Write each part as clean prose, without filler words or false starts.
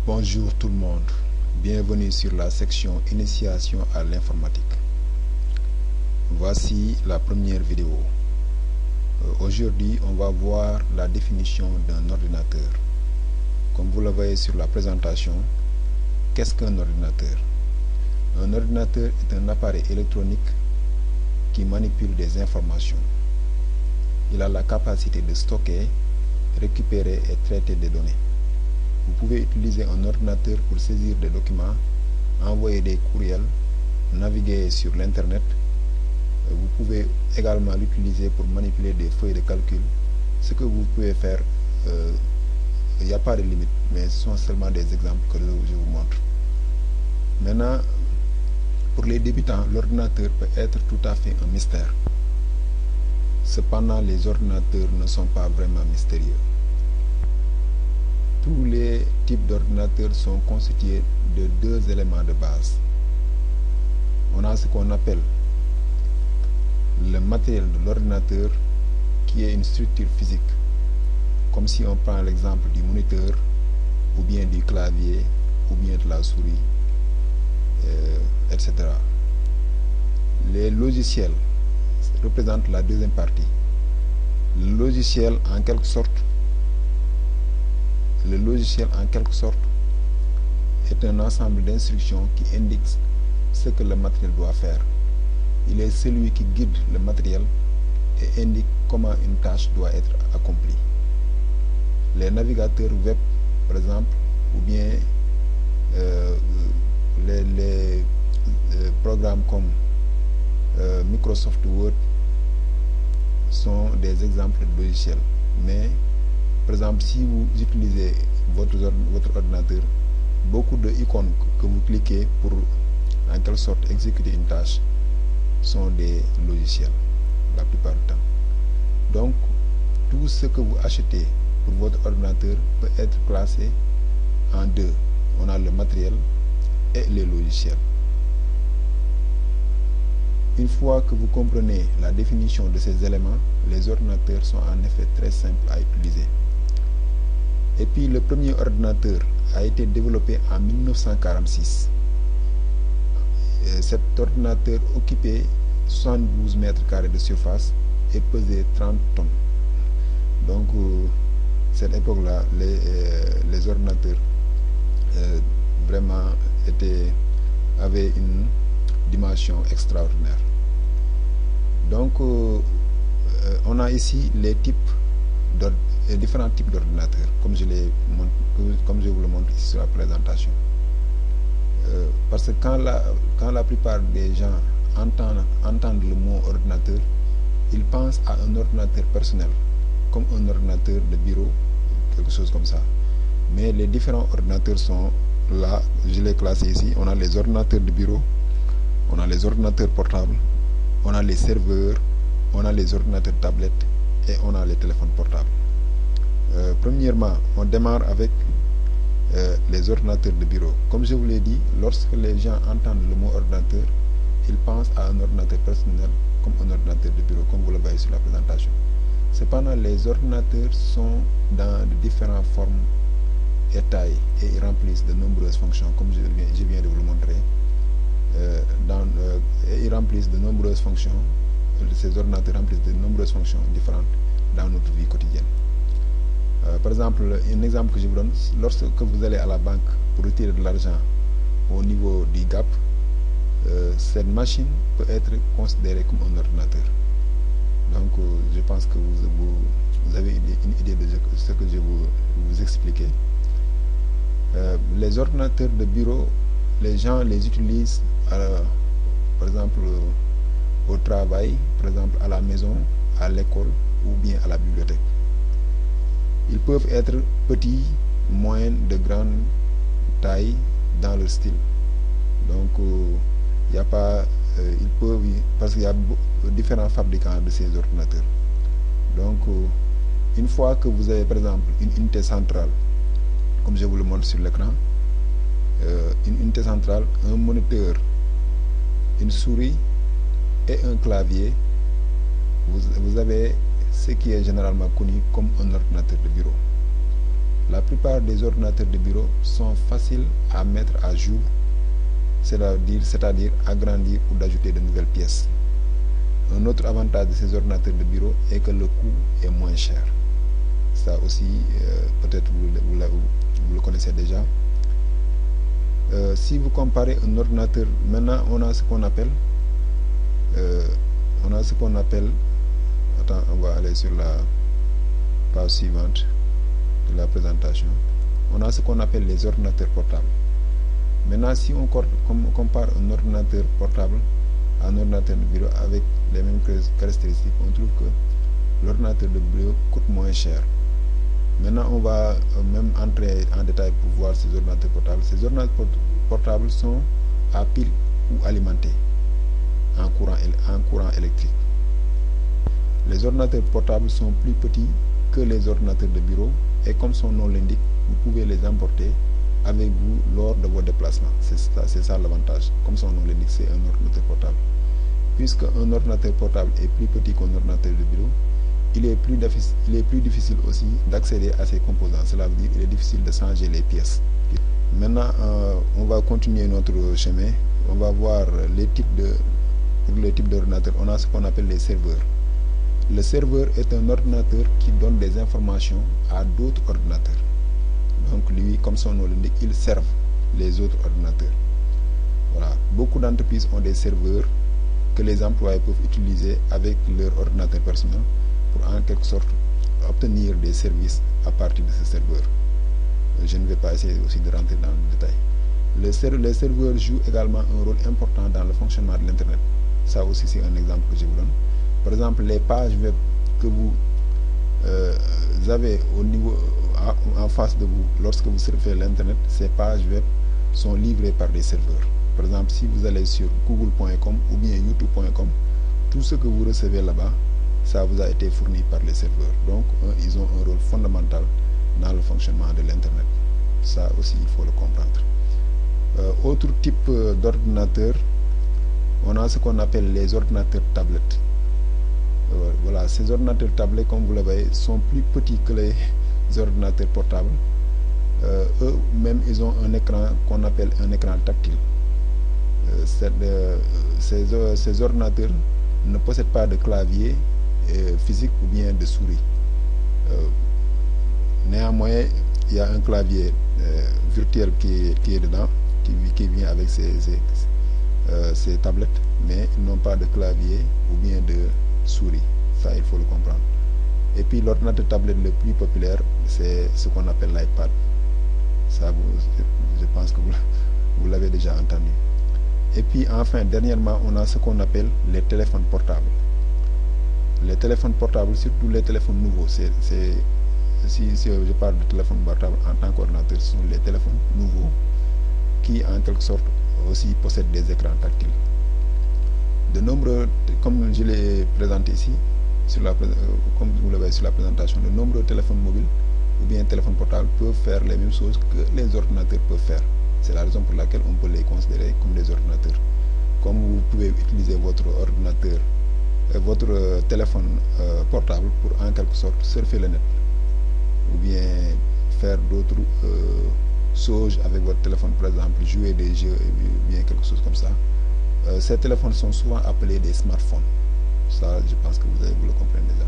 Bonjour tout le monde, bienvenue sur la section Initiation à l'informatique. Voici la première vidéo. Aujourd'hui, on va voir la définition d'un ordinateur. Comme vous le voyez sur la présentation, qu'est-ce qu'un ordinateur? Un ordinateur est un appareil électronique qui manipule des informations. Il a la capacité de stocker, récupérer et traiter des données. Vous pouvez utiliser un ordinateur pour saisir des documents, envoyer des courriels, naviguer sur l'Internet. Vous pouvez également l'utiliser pour manipuler des feuilles de calcul. Ce que vous pouvez faire, il n'y a pas de limite, mais ce sont seulement des exemples que je vous montre. Maintenant, pour les débutants, l'ordinateur peut être tout à fait un mystère. Cependant, les ordinateurs ne sont pas vraiment mystérieux. Tous les types d'ordinateurs sont constitués de deux éléments de base. On a ce qu'on appelle le matériel de l'ordinateur qui est une structure physique, comme si on prend l'exemple du moniteur ou bien du clavier ou bien de la souris, etc. Les logiciels représentent la deuxième partie. Le logiciel en quelque sorte est un ensemble d'instructions qui indiquent ce que le matériel doit faire. Il est celui qui guide le matériel et indique comment une tâche doit être accomplie. Les navigateurs web, par exemple, ou bien les programmes comme Microsoft Word sont des exemples de logiciels. Mais par exemple, si vous utilisez votre ordinateur, beaucoup de icônes que vous cliquez pour en quelque sorte exécuter une tâche sont des logiciels la plupart du temps. Donc, tout ce que vous achetez pour votre ordinateur peut être classé en deux. On a le matériel et les logiciels. Une fois que vous comprenez la définition de ces éléments, les ordinateurs sont en effet très simples à utiliser. Et puis le premier ordinateur a été développé en 1946. Cet ordinateur occupait 72 mètres carrés de surface et pesait 30 tonnes. Donc, cette époque-là, les ordinateurs vraiment avaient une dimension extraordinaire. Donc, on a ici les différents types d'ordinateurs, comme je vous le montre ici sur la présentation. Parce que quand la plupart des gens entendent le mot ordinateur, ils pensent à un ordinateur personnel, comme un ordinateur de bureau, quelque chose comme ça. Mais les différents ordinateurs sont là, je les classés ici. On a les ordinateurs de bureau, on a les ordinateurs portables, on a les serveurs, on a les ordinateurs tablettes et on a les téléphones portables. Premièrement, on démarre avec les ordinateurs de bureau. Comme je vous l'ai dit, lorsque les gens entendent le mot ordinateur, ils pensent à un ordinateur personnel comme un ordinateur de bureau, comme vous le voyez sur la présentation. Cependant, les ordinateurs sont dans de différentes formes et tailles et ils remplissent de nombreuses fonctions, comme je viens de vous le montrer. Ils remplissent de nombreuses fonctions. Ces ordinateurs remplissent de nombreuses fonctions différentes dans notre vie quotidienne. Par exemple, un exemple que je vous donne, lorsque vous allez à la banque pour retirer de l'argent au niveau du GAP, cette machine peut être considérée comme un ordinateur. Donc, je pense que vous avez une idée de ce que je vais vous expliquer. Les ordinateurs de bureau, les gens les utilisent, par exemple, au travail, par exemple, à la maison, à l'école ou bien à la bibliothèque. Ils peuvent être petits, moyens, de grande taille dans leur style. Donc, il n'y a pas, parce qu'il y a différents fabricants de ces ordinateurs. Donc, une fois que vous avez par exemple une unité centrale, comme je vous le montre sur l'écran, une unité centrale, un moniteur, une souris et un clavier, vous avez ce qui est généralement connu comme un ordinateur de bureau. La plupart des ordinateurs de bureau sont faciles à mettre à jour, c'est-à-dire agrandir ou d'ajouter de nouvelles pièces. Un autre avantage de ces ordinateurs de bureau est que le coût est moins cher. Ça aussi, peut-être vous le connaissez déjà. Si vous comparez un ordinateur, maintenant on a ce qu'on appelle, attends, on va aller sur la page suivante de la présentation. On a ce qu'on appelle les ordinateurs portables. Maintenant, si on compare un ordinateur portable à un ordinateur de bureau avec les mêmes caractéristiques, on trouve que l'ordinateur de bureau coûte moins cher. Maintenant, on va même entrer en détail pour voir ces ordinateurs portables. Ces ordinateurs portables sont à pile ou alimentés en courant électrique. Les ordinateurs portables sont plus petits que les ordinateurs de bureau et comme son nom l'indique, vous pouvez les emporter avec vous lors de vos déplacements. C'est ça l'avantage. Comme son nom l'indique, c'est un ordinateur portable. Puisque un ordinateur portable est plus petit qu'un ordinateur de bureau, il est plus difficile aussi d'accéder à ses composants. Cela veut dire qu'il est difficile de changer les pièces. Maintenant, on va continuer notre chemin. On va voir pour les types d'ordinateurs. On a ce qu'on appelle les serveurs. Le serveur est un ordinateur qui donne des informations à d'autres ordinateurs. Donc lui, comme son nom l'indique, il sert les autres ordinateurs. Voilà. Beaucoup d'entreprises ont des serveurs que les employés peuvent utiliser avec leur ordinateur personnel pour en quelque sorte obtenir des services à partir de ce serveur. Je ne vais pas essayer aussi de rentrer dans le détail. Les serveurs jouent également un rôle important dans le fonctionnement de l'Internet. Ça aussi, c'est un exemple que je vous donne. Par exemple, les pages web que vous avez en face de vous lorsque vous surfez l'Internet, ces pages web sont livrées par des serveurs. Par exemple, si vous allez sur google.com ou bien youtube.com, tout ce que vous recevez là-bas, ça vous a été fourni par les serveurs. Donc, ils ont un rôle fondamental dans le fonctionnement de l'Internet. Ça aussi, il faut le comprendre. Autre type d'ordinateur, on a ce qu'on appelle les ordinateurs tablettes. Voilà, ces ordinateurs tablettes, comme vous le voyez, sont plus petits que les ordinateurs portables. Eux-mêmes, ils ont un écran qu'on appelle un écran tactile. Ces ordinateurs ne possèdent pas de clavier physique ou bien de souris. Néanmoins, il y a un clavier virtuel qui est dedans, qui vient avec ces tablettes, mais ils n'ont pas de clavier ou bien de souris. Ça, il faut le comprendre. Et puis l'ordinateur tablette le plus populaire, c'est ce qu'on appelle l'iPad. Ça, je pense que vous l'avez déjà entendu. Et puis enfin, dernièrement, on a ce qu'on appelle les téléphones portables. Les téléphones portables, surtout les téléphones nouveaux, si je parle de téléphone portable en tant qu'ordinateur, ce sont les téléphones nouveaux qui, en quelque sorte, aussi possèdent des écrans tactiles. De nombreux, comme je l'ai présenté ici, comme vous le voyez sur la présentation, de nombreux téléphones mobiles ou bien téléphones portables peuvent faire les mêmes choses que les ordinateurs peuvent faire. C'est la raison pour laquelle on peut les considérer comme des ordinateurs. Comme vous pouvez utiliser votre ordinateur, votre téléphone portable pour en quelque sorte surfer le net ou bien faire d'autres choses avec votre téléphone, par exemple jouer des jeux ou bien quelque chose comme ça. Ces téléphones sont souvent appelés des smartphones. Ça, je pense que vous le comprenez déjà.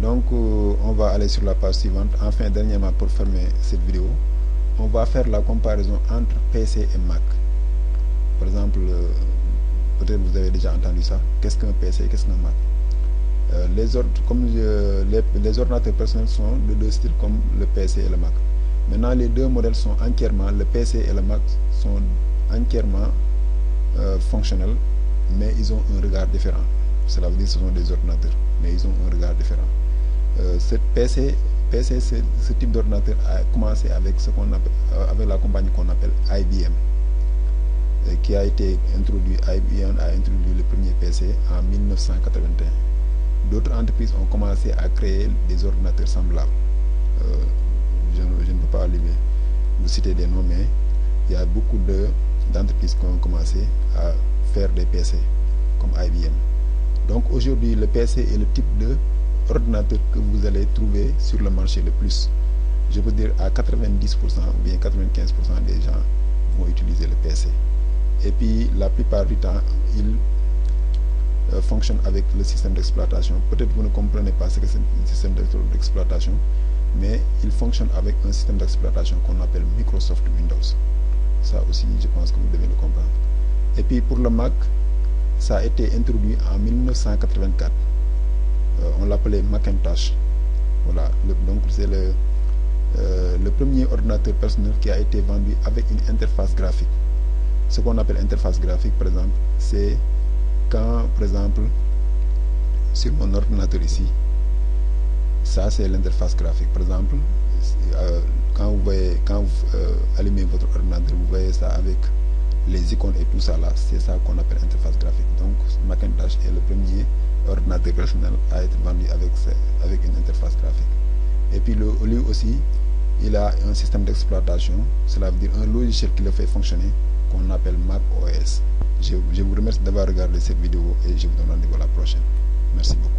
Donc, on va aller sur la page suivante. Enfin, dernièrement, pour fermer cette vidéo, on va faire la comparaison entre PC et Mac. Par exemple, peut-être vous avez déjà entendu ça. Qu'est-ce qu'un PC, qu'est-ce qu'un Mac? Les ordinateurs personnels sont de deux styles comme le PC et le Mac. Maintenant, les deux modèles sont entièrement, le PC et le Mac sont entièrement fonctionnels, mais ils ont un regard différent. Cela veut dire que ce sont des ordinateurs, mais ils ont un regard différent. Ce type d'ordinateur a commencé avec avec la compagnie qu'on appelle IBM, qui a été introduit. IBM a introduit le premier PC en 1981. D'autres entreprises ont commencé à créer des ordinateurs semblables. Je ne peux pas vous citer des noms, mais il y a beaucoup d'entreprises qui ont commencé à faire des PC comme IBM. Donc aujourd'hui, le PC est le type d'ordinateur que vous allez trouver sur le marché le plus. je peux dire à 90% ou bien 95% des gens vont utiliser le PC. Et puis la plupart du temps, ils fonctionnent avec le système d'exploitation. Peut-être vous ne comprenez pas ce que c'est un système d'exploitation, mais il fonctionne avec un système d'exploitation qu'on appelle Microsoft Windows. Ça aussi, je pense que vous devez le comprendre. Et puis pour le Mac, ça a été introduit en 1984. On l'appelait Macintosh. Voilà, donc c'est le premier ordinateur personnel qui a été vendu avec une interface graphique. Ce qu'on appelle interface graphique, par exemple, c'est quand, par exemple, sur mon ordinateur ici, ça c'est l'interface graphique. Par exemple, quand vous allumez votre ordinateur, vous voyez ça avec les icônes et tout ça là, c'est ça qu'on appelle interface graphique. Donc Macintosh est le premier ordinateur personnel à être vendu avec une interface graphique. Et puis lui aussi, il a un système d'exploitation, cela veut dire un logiciel qui le fait fonctionner, qu'on appelle Mac OS. Je vous remercie d'avoir regardé cette vidéo et je vous donne rendez-vous à la prochaine. Merci beaucoup.